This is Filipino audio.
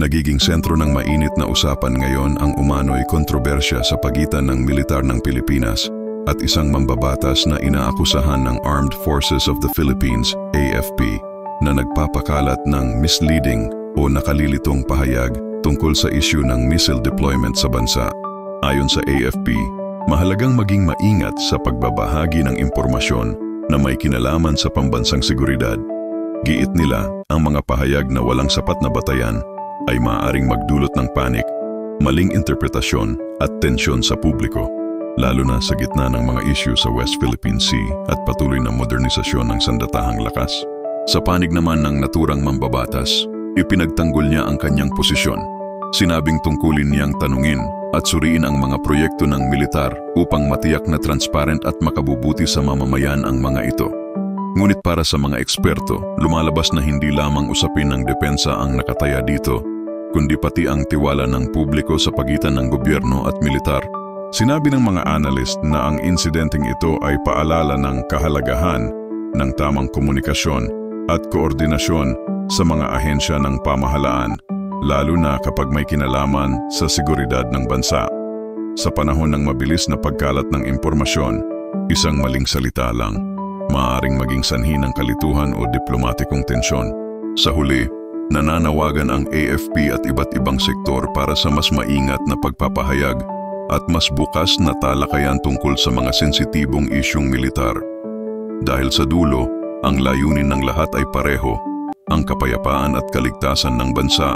Nagiging sentro ng mainit na usapan ngayon ang umano'y kontrobersya sa pagitan ng militar ng Pilipinas at isang mambabatas na inaakusahan ng Armed Forces of the Philippines, AFP, na nagpapakalat ng misleading o nakalilitong pahayag tungkol sa isyu ng missile deployment sa bansa. Ayon sa AFP, mahalagang maging maingat sa pagbabahagi ng impormasyon na may kinalaman sa pambansang seguridad. Giit nila, ang mga pahayag na walang sapat na batayan ay maaaring magdulot ng panik, maling interpretasyon at tensyon sa publiko, lalo na sa gitna ng mga isyu sa West Philippine Sea at patuloy na modernisasyon ng sandatahang lakas. Sa panig naman ng naturang mambabatas, ipinagtanggol niya ang kanyang posisyon. Sinabing tungkulin niyang tanungin at suriin ang mga proyekto ng militar upang matiyak na transparent at makabubuti sa mamamayan ang mga ito. Ngunit para sa mga eksperto, lumalabas na hindi lamang usapin ng depensa ang nakataya dito, kundi pati ang tiwala ng publiko sa pagitan ng gobyerno at militar. Sinabi ng mga analyst na ang insidenteng ito ay paalala ng kahalagahan ng tamang komunikasyon at koordinasyon sa mga ahensya ng pamahalaan, lalo na kapag may kinalaman sa seguridad ng bansa. Sa panahon ng mabilis na pagkalat ng impormasyon, isang maling salita lang maaaring maging sanhi ng kalituhan o diplomatikong tensyon. Sa huli, nananawagan ang AFP at iba't ibang sektor para sa mas maingat na pagpapahayag at mas bukas na talakayan tungkol sa mga sensitibong isyung militar. Dahil sa dulo, ang layunin ng lahat ay pareho, ang kapayapaan at kaligtasan ng bansa.